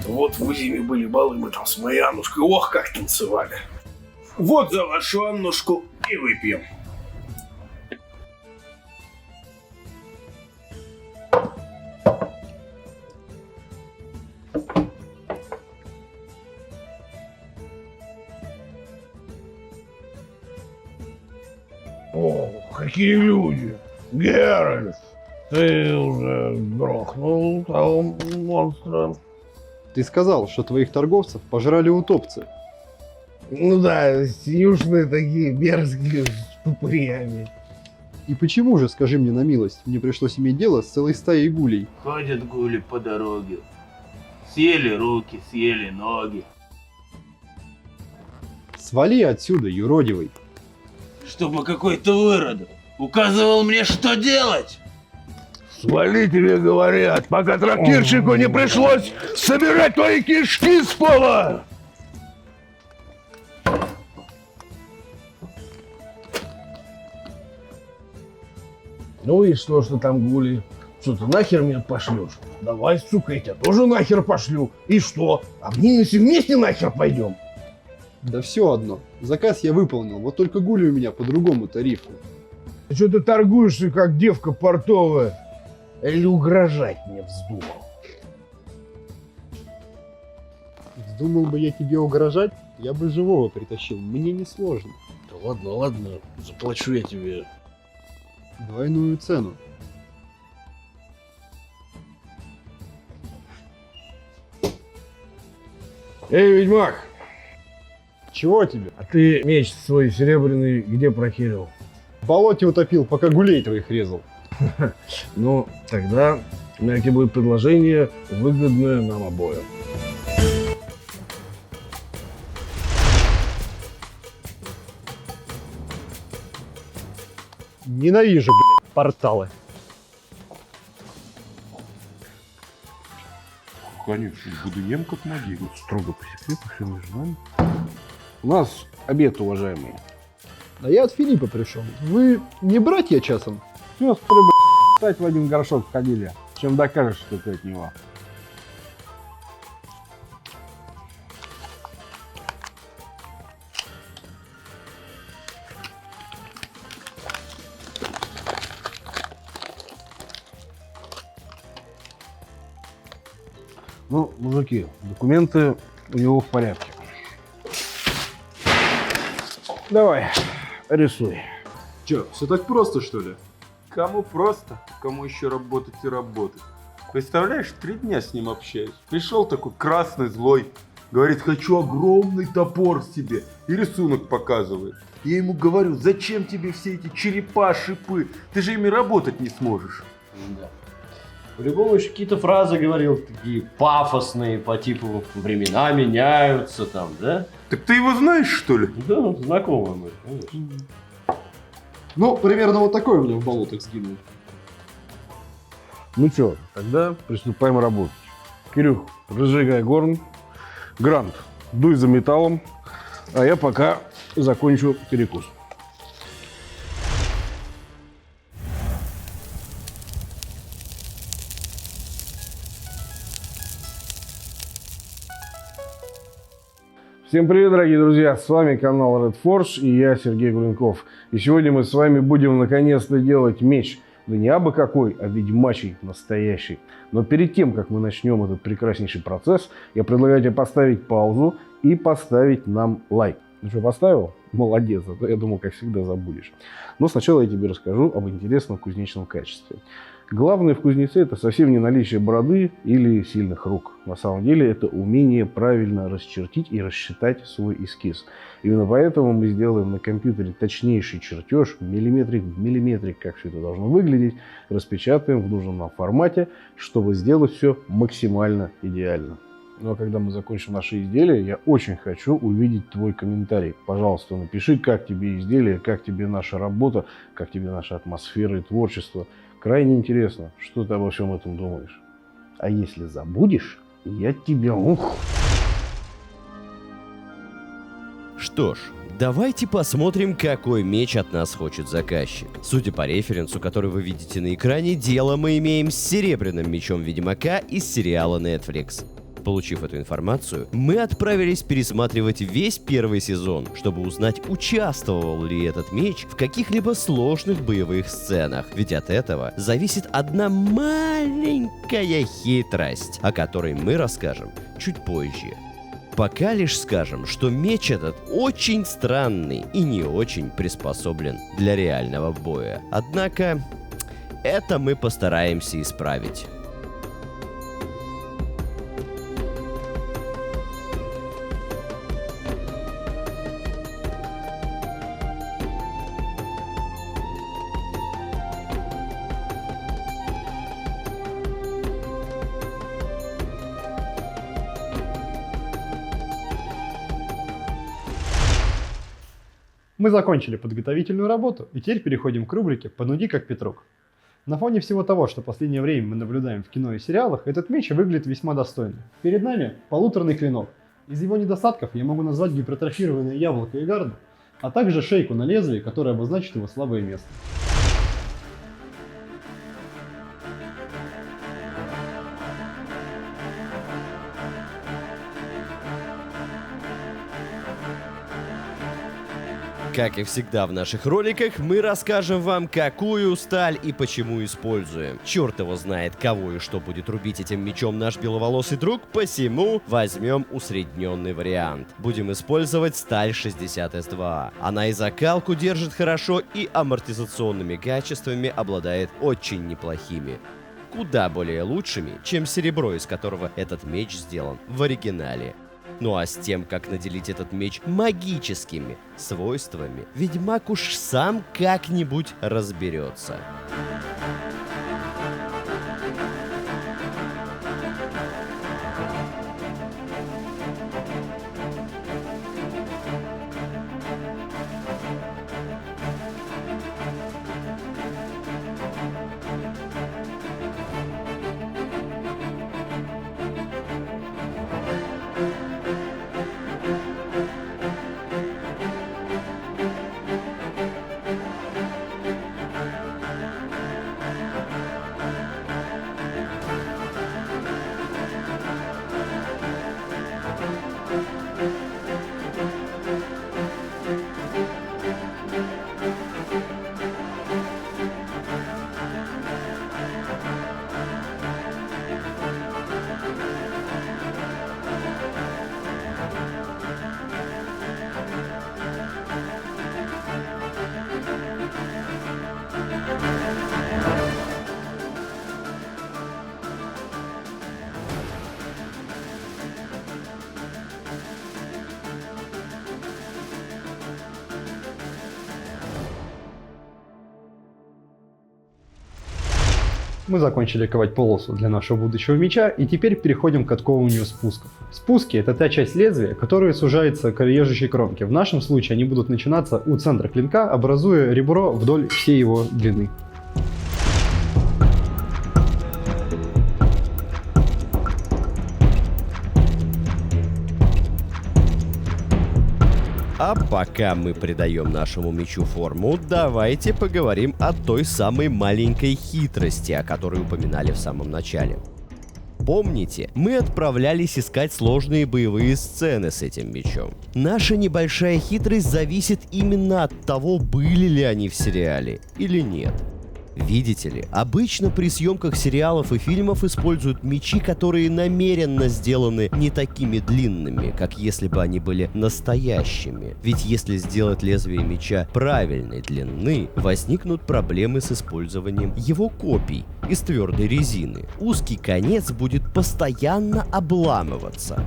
Вот в зиме были балы, мы там с моей Аннушкой, ох, как танцевали. Вот за вашу Аннушку и выпьем. О, какие люди! Геральт, ты уже грохнул того монстра. Ты сказал, что твоих торговцев пожрали утопцы. Ну да, южные такие мерзкие с тупырями. И почему же, скажи мне на милость, мне пришлось иметь дело с целой стаей гулей? Ходят гули по дороге. Съели руки, съели ноги. Свали отсюда, юродивый. Чтобы какой-то выродок указывал мне, что делать. Свали, тебе говорят, пока трактирщику не пришлось собирать твои кишки с пола! Ну и что там гули? Что ты нахер меня пошлешь? Давай, сука, я тебя тоже нахер пошлю. И что? Обнимемся вместе нахер пойдем? Да все одно. Заказ я выполнил, вот только гули у меня по другому тарифу. Что ты торгуешься, как девка портовая? Или угрожать мне вздумал? Вздумал бы я тебе угрожать, я бы живого притащил, мне не сложно. Да ладно, заплачу я тебе. Двойную цену. Эй, ведьмак! Чего тебе? А ты меч свой серебряный где прохерил? В болоте утопил, пока гулей твоих резал. Ну, тогда у меня к тебе будет предложение, выгодное нам обоим. Ненавижу, блядь, порталы. Конечно, буду ем как могилу. Строго по секрету, все между нами. У нас обед, уважаемый. А я от Филиппа пришел. Вы не братья часом? Сестры, блядь, стать в один горшок ходили. Чем докажешь, что ты от него. Ну, мужики, документы у него в порядке. Давай, рисуй. Че, все так просто, что ли? Кому просто, кому еще работать и работать. Представляешь, 3 дня с ним общаюсь. Пришел такой красный, злой. Говорит, хочу огромный топор себе. И рисунок показывает. Я ему говорю, зачем тебе все эти черепа, шипы? Ты же ими работать не сможешь. Да. По-любому еще какие-то фразы говорил, такие пафосные, по типу времена меняются там, да? Так ты его знаешь, что ли? Да, знакомые мы, конечно. Ну, примерно вот такой у меня в болотах сгинул. Ну что, тогда приступаем работать. Кирюх, разжигай горн. Грант, дуй за металлом, а я пока закончу перекус. Всем привет, дорогие друзья! С вами канал Red Forge и я, Сергей Гуренков. И сегодня мы с вами будем наконец-то делать меч. Да не абы какой, а ведьмачий, настоящий. Но перед тем, как мы начнем этот прекраснейший процесс, я предлагаю тебе поставить паузу и поставить нам лайк. Ну что, поставил? Молодец, а то я думал, как всегда, забудешь. Но сначала я тебе расскажу об интересном кузнечном качестве. Главное в кузнеце – это совсем не наличие бороды или сильных рук. На самом деле это умение правильно расчертить и рассчитать свой эскиз. Именно поэтому мы сделаем на компьютере точнейший чертеж, миллиметрик в миллиметрик, как все это должно выглядеть, распечатаем в нужном нам формате, чтобы сделать все максимально идеально. Ну а когда мы закончим наши изделия, я очень хочу увидеть твой комментарий. Пожалуйста, напиши, как тебе изделие, как тебе наша работа, как тебе наша атмосфера и творчество. Крайне интересно, что ты обо всем этом думаешь. А если забудешь, я тебя... Что ж, давайте посмотрим, какой меч от нас хочет заказчик. Судя по референсу, который вы видите на экране, дело мы имеем с серебряным мечом Ведьмака из сериала Netflix. Получив эту информацию, мы отправились пересматривать весь первый сезон, чтобы узнать, участвовал ли этот меч в каких-либо сложных боевых сценах. Ведь от этого зависит одна маленькая хитрость, о которой мы расскажем чуть позже. Пока лишь скажем, что меч этот очень странный и не очень приспособлен для реального боя. Однако, это мы постараемся исправить. Мы закончили подготовительную работу и теперь переходим к рубрике «Понуди как Петрук». На фоне всего того, что в последнее время мы наблюдаем в кино и сериалах, этот меч выглядит весьма достойно. Перед нами полуторный клинок. Из его недостатков я могу назвать гипертрофированное яблоко и гарду, а также шейку на лезвии, которая обозначит его слабое место. Как и всегда в наших роликах, мы расскажем вам, какую сталь и почему используем. Черт его знает, кого и что будет рубить этим мечом наш беловолосый друг, посему возьмем усредненный вариант. Будем использовать сталь 60S2. Она и закалку держит хорошо, и амортизационными качествами обладает очень неплохими. Куда более лучшими, чем серебро, из которого этот меч сделан в оригинале. Ну а с тем, как наделить этот меч магическими свойствами, ведьмак уж сам как-нибудь разберется. Мы закончили ковать полосу для нашего будущего меча и теперь переходим к отковыванию спусков. Спуски — это та часть лезвия, которая сужается к режущей кромке. В нашем случае они будут начинаться у центра клинка, образуя ребро вдоль всей его длины. А пока мы придаем нашему мечу форму, давайте поговорим о той самой маленькой хитрости, о которой упоминали в самом начале. Помните, мы отправлялись искать сложные боевые сцены с этим мечом. Наша небольшая хитрость зависит именно от того, были ли они в сериале или нет. Видите ли, обычно при съемках сериалов и фильмов используют мечи, которые намеренно сделаны не такими длинными, как если бы они были настоящими. Ведь если сделать лезвие меча правильной длины, возникнут проблемы с использованием его копий из твердой резины. Узкий конец будет постоянно обламываться.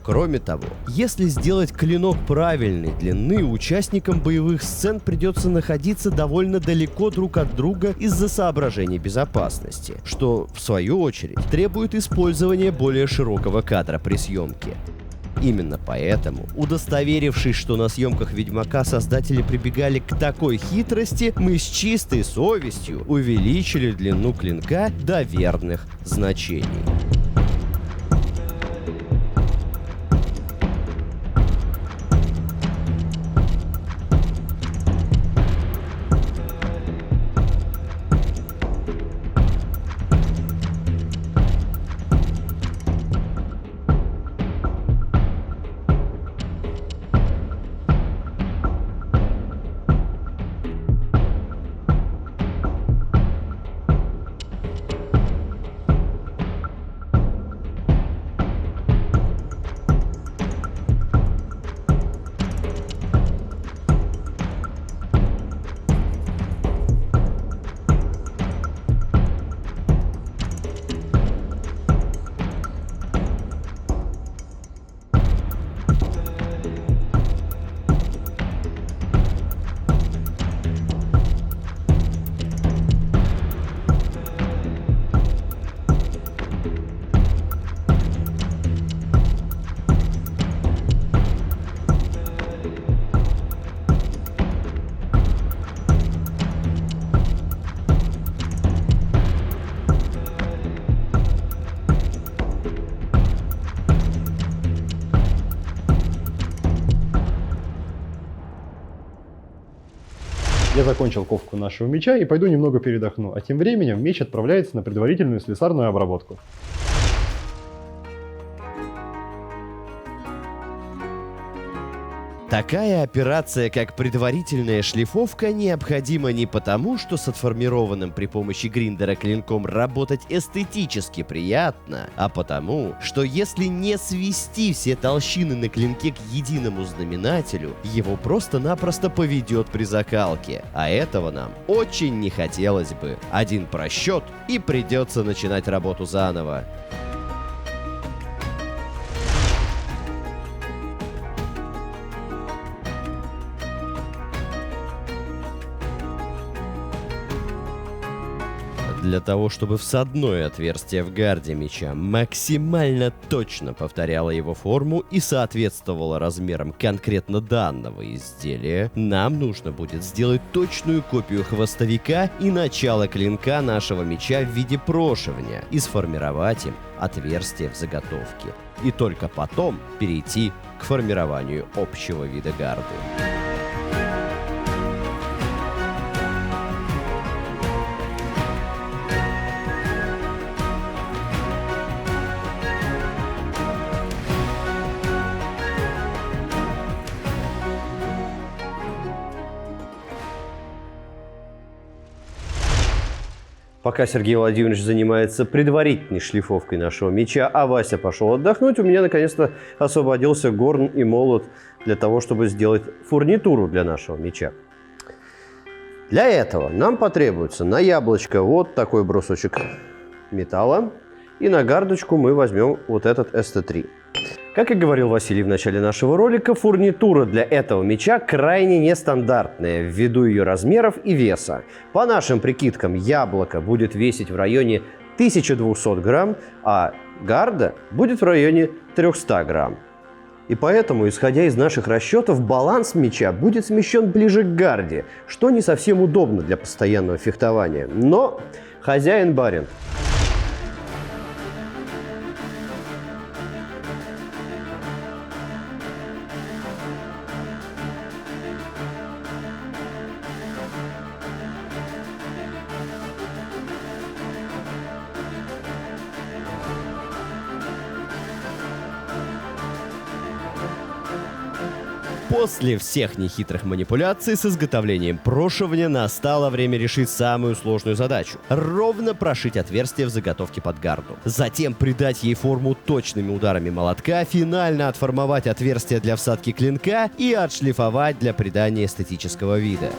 Кроме того, если сделать клинок правильной длины, участникам боевых сцен придется находиться довольно далеко друг от друга из-за соображений безопасности, что, в свою очередь, требует использования более широкого кадра при съемке. Именно поэтому, удостоверившись, что на съемках Ведьмака создатели прибегали к такой хитрости, мы с чистой совестью увеличили длину клинка до верных значений. Я закончил ковку нашего меча и пойду немного передохну, а тем временем меч отправляется на предварительную слесарную обработку. Такая операция, как предварительная шлифовка, необходима не потому, что с отформированным при помощи гриндера клинком работать эстетически приятно, а потому, что если не свести все толщины на клинке к единому знаменателю, его просто-напросто поведет при закалке. А этого нам очень не хотелось бы. Один просчет, и придется начинать работу заново. Для того, чтобы всадное отверстие в гарде меча максимально точно повторяло его форму и соответствовало размерам конкретно данного изделия, нам нужно будет сделать точную копию хвостовика и начала клинка нашего меча в виде прошивня и сформировать им отверстие в заготовке. И только потом перейти к формированию общего вида гарды. Пока Сергей Владимирович занимается предварительной шлифовкой нашего меча, а Вася пошел отдохнуть, у меня наконец-то освободился горн и молот для того, чтобы сделать фурнитуру для нашего меча. Для этого нам потребуется на яблочко вот такой брусочек металла, и на гардочку мы возьмем вот этот СТ3. Как и говорил Василий в начале нашего ролика, фурнитура для этого меча крайне нестандартная ввиду ее размеров и веса. По нашим прикидкам, яблоко будет весить в районе 1200 грамм, а гарда будет в районе 300 грамм. И поэтому, исходя из наших расчетов, баланс меча будет смещен ближе к гарде, что не совсем удобно для постоянного фехтования. Но хозяин барин. После всех нехитрых манипуляций с изготовлением прошивня настало время решить самую сложную задачу — ровно прошить отверстие в заготовке под гарду. Затем придать ей форму точными ударами молотка, финально отформовать отверстие для всадки клинка и отшлифовать для придания эстетического вида.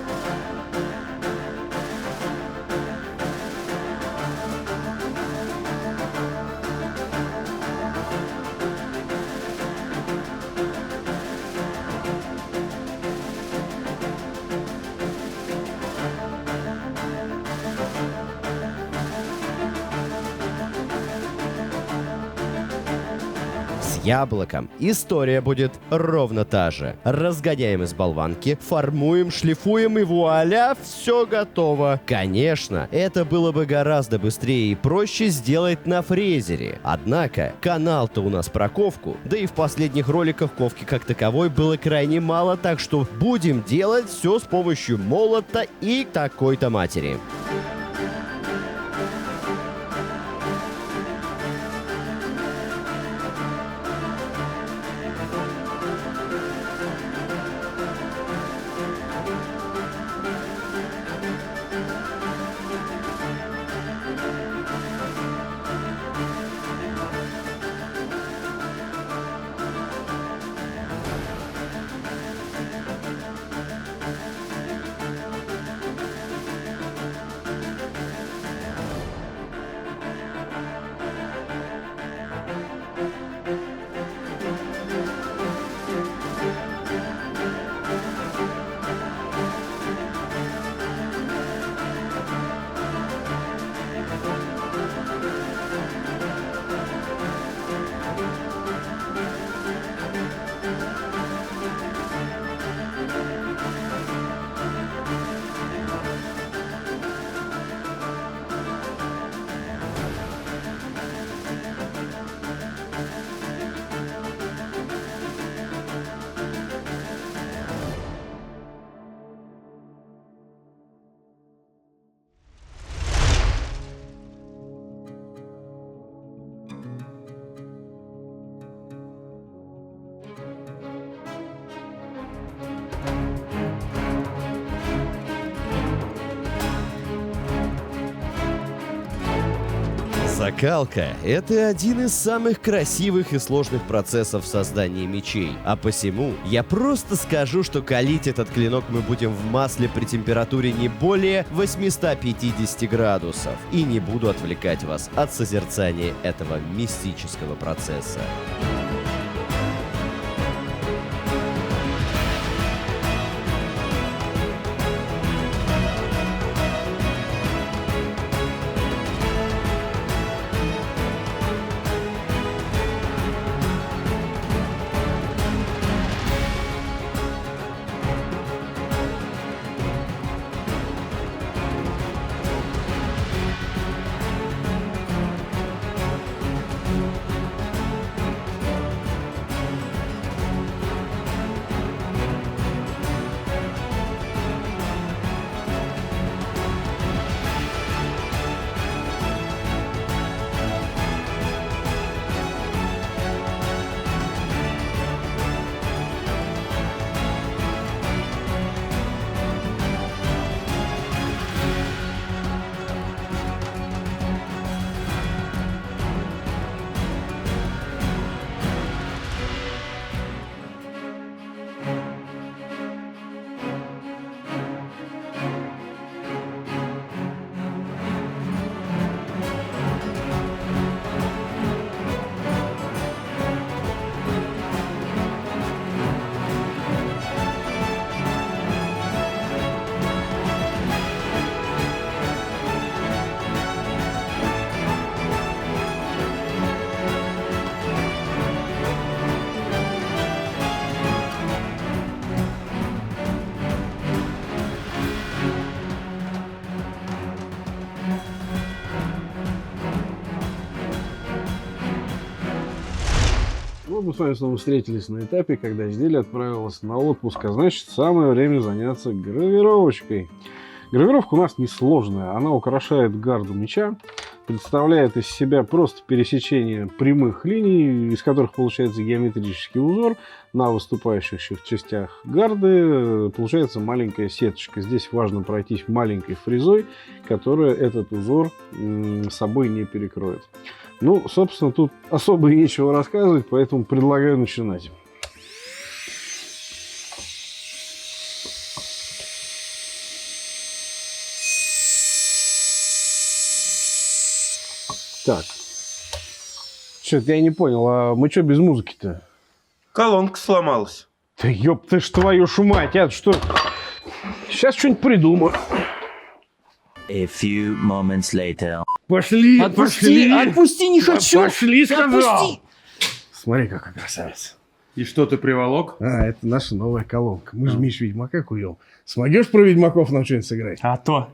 Яблоком история будет ровно та же. Разгоняем из болванки, формуем, шлифуем и вуаля, все готово. Конечно, это было бы гораздо быстрее и проще сделать на фрезере. Однако, канал-то у нас про ковку, да и в последних роликах ковки как таковой было крайне мало, так что будем делать все с помощью молота и такой-то матери. Закалка — это один из самых красивых и сложных процессов в создании мечей. А посему я просто скажу, что калить этот клинок мы будем в масле при температуре не более 850 градусов. И не буду отвлекать вас от созерцания этого мистического процесса. Вот мы с вами снова встретились на этапе, когда изделие отправилось на отпуск, а значит, самое время заняться гравировочкой. Гравировка у нас несложная, она украшает гарду меча, представляет из себя просто пересечение прямых линий, из которых получается геометрический узор. На выступающих частях гарды получается маленькая сеточка. Здесь важно пройтись маленькой фрезой, которая этот узор собой не перекроет. Ну, собственно, тут особо и нечего рассказывать, поэтому предлагаю начинать. Так. Что-то я не понял, а мы что без музыки-то? Колонка сломалась. Да ёб ты ж твою ж мать, я что? Сейчас что-нибудь придумаю. A few moments later. Пошли, пошли. Отпусти, не хочу! Пошли, сказал. Отпусти! Смотри, какая красавица. И что ты приволок? А, это наша новая колонка. Мы же Миш Ведьмака куем. Смогешь про Ведьмаков нам что-нибудь сыграть? А то.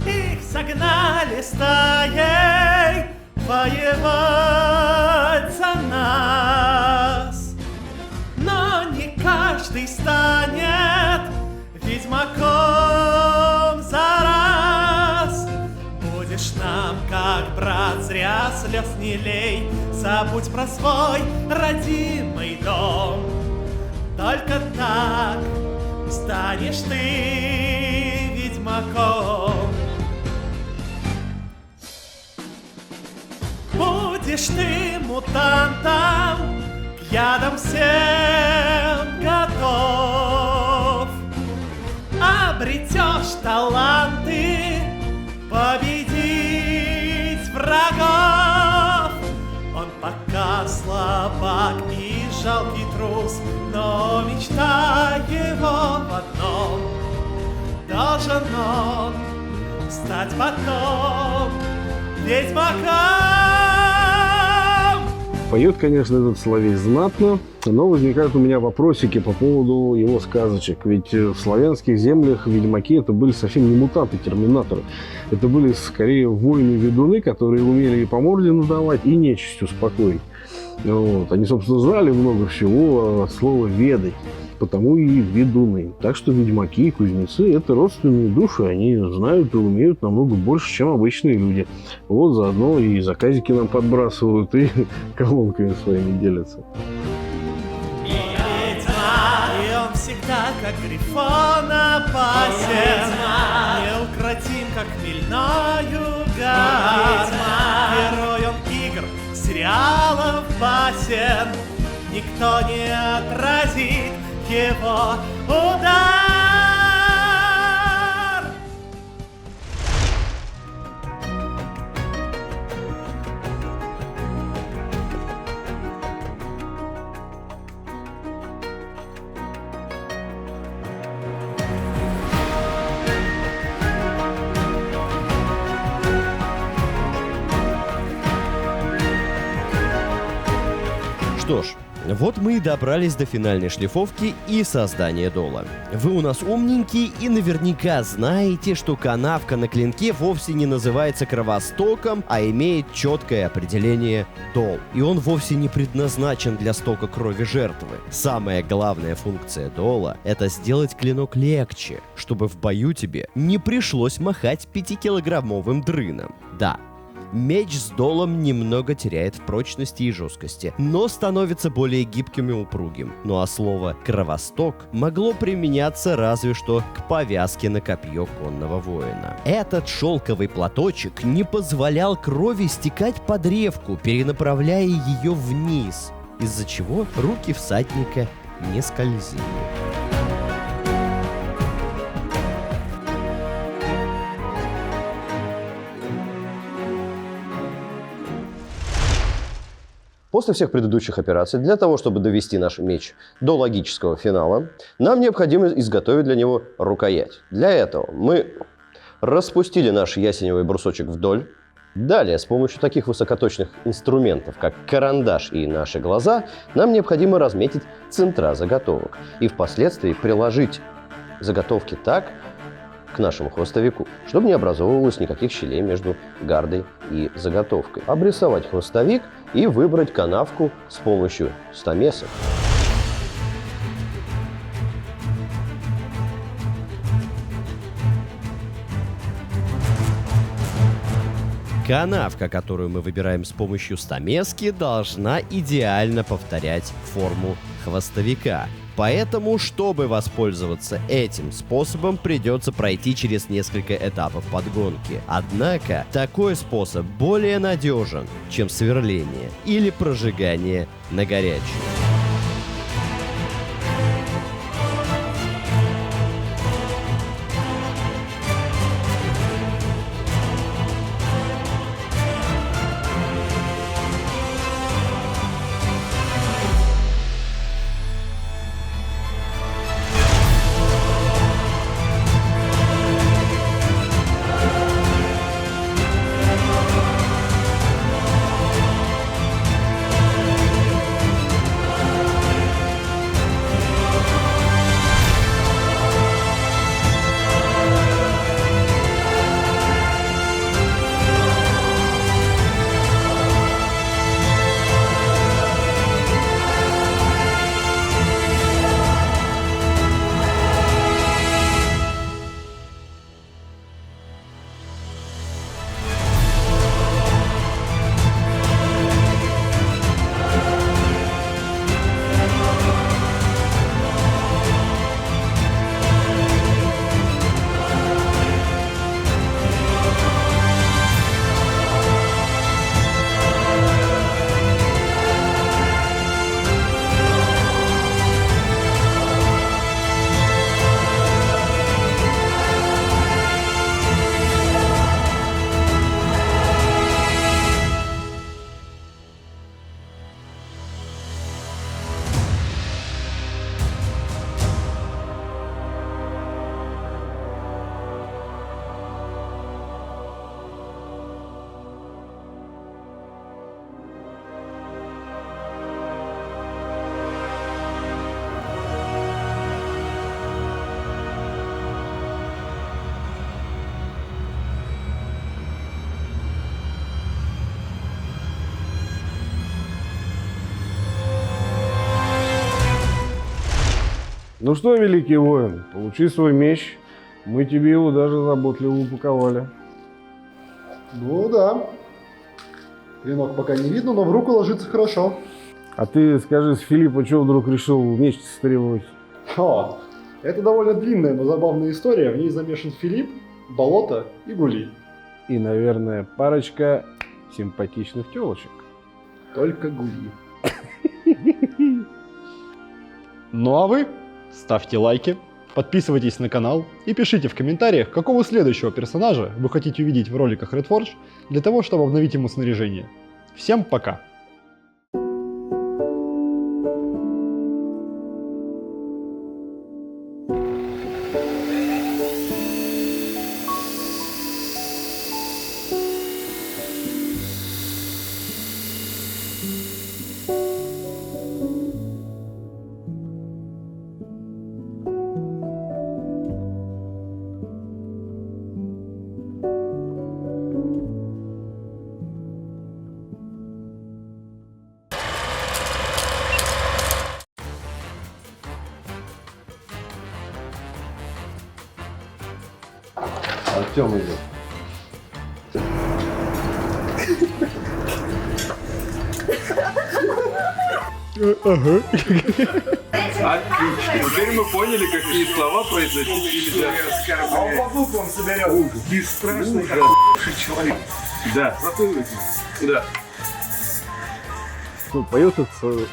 Их согнали стаей воевать за нас. Но не каждый станет ведьмаком за раз. Будешь нам, как брат, зря слез не лей. Забудь про свой родимый дом. Только так станешь ты ведьмаком. Будешь ты мутантом, к ядам всем готов. Обретешь таланты, победить врагов. Он пока слабак и жалкий трус, но мечта его в одном. Должен он стать потом ведьмаком. Поет, конечно, этот словей знатно, но возникают у меня вопросики по поводу его сказочек. Ведь в славянских землях ведьмаки это были совсем не мутанты, терминаторы. Это были скорее воины-ведуны, которые умели и по морде надавать, и нечисть успокоить. Вот. Они, собственно, знали много всего от слова «ведать». потому и ведуны. Так что ведьмаки и кузнецы – это родственные души, они знают и умеют намного больше, чем обычные люди. Вот заодно и заказики нам подбрасывают, и колонками своими делятся. И он всегда как грифон опасен, неукротим, как хмельной угар. Герой он игр, сериалов, басен, никто не отразит его удар. Что ж, вот мы и добрались до финальной шлифовки и создания дола. Вы у нас умненькие и наверняка знаете, что канавка на клинке вовсе не называется кровостоком, а имеет четкое определение дол. И он вовсе не предназначен для стока крови жертвы. Самая главная функция дола — это сделать клинок легче, чтобы в бою тебе не пришлось махать 5-килограммовым дрыном. Да, меч с долом немного теряет в прочности и жесткости, но становится более гибким и упругим. Ну а слово «кровосток» могло применяться разве что к повязке на копье конного воина. Этот шелковый платочек не позволял крови стекать по древку, перенаправляя ее вниз, из-за чего руки всадника не скользили. После всех предыдущих операций, для того, чтобы довести наш меч до логического финала, нам необходимо изготовить для него рукоять. Для этого мы распустили наш ясеневый брусочек вдоль. Далее, с помощью таких высокоточных инструментов, как карандаш и наши глаза, нам необходимо разметить центра заготовок и впоследствии приложить заготовки так к нашему хвостовику, чтобы не образовывалось никаких щелей между гардой и заготовкой. Обрисовать хвостовик и выбрать канавку с помощью стамесок. Канавка, которую мы выбираем с помощью стамески, должна идеально повторять форму хвостовика. Поэтому, чтобы воспользоваться этим способом, придется пройти через несколько этапов подгонки. Однако, такой способ более надежен, чем сверление или прожигание на горячую. Ну что, великий воин, получи свой меч. Мы тебе его даже заботливо упаковали. Ну да. Клинок пока не видно, но в руку ложится хорошо. А ты скажи, Филипп, а что вдруг решил меч требовать? О, это довольно длинная, но забавная история. В ней замешан Филипп, болото и гули. И, наверное, парочка симпатичных телочек. Только гули. Ну а вы ставьте лайки, подписывайтесь на канал и пишите в комментариях, какого следующего персонажа вы хотите увидеть в роликах Redforge, для того, чтобы обновить ему снаряжение. Всем пока! Артем идет. Отлично. Теперь мы поняли, какие слова произносить нельзя. А он по буквам соберет. Бесстрашный, хороший человек. Да. Да. Ну, поет это свою...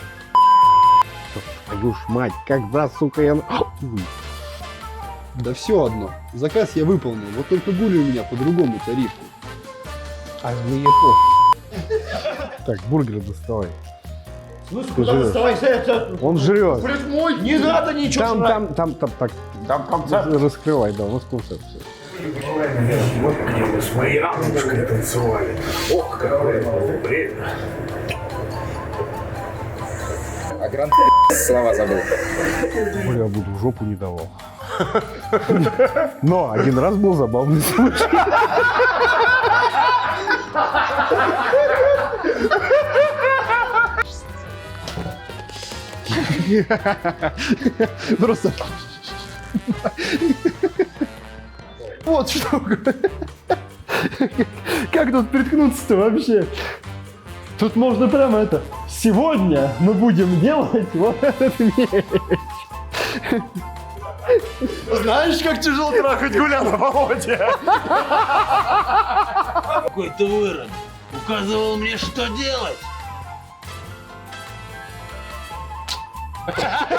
Твою ж мать, когда, сука, я... Да все одно. Заказ я выполнил, вот только гули у меня по другому тарифу. А мне похуй. Так, бургер доставай. Ну, Ты жрешь. Он жрет. Не надо ничего Так. Раскрывай, да, у нас концепция. Вот где мы с моей Аннушкой танцевали. Ох, какое было время. А грант слова забыл. Бля, буду в жопу не давал. Но один раз был забавный случай. Просто... Вот что. Как тут приткнуться-то вообще? Тут можно прямо это... Сегодня мы будем делать вот этот меч. Знаешь, как тяжело трахать гуля на болоте? Какой-то вырод указывал мне, что делать. Пока.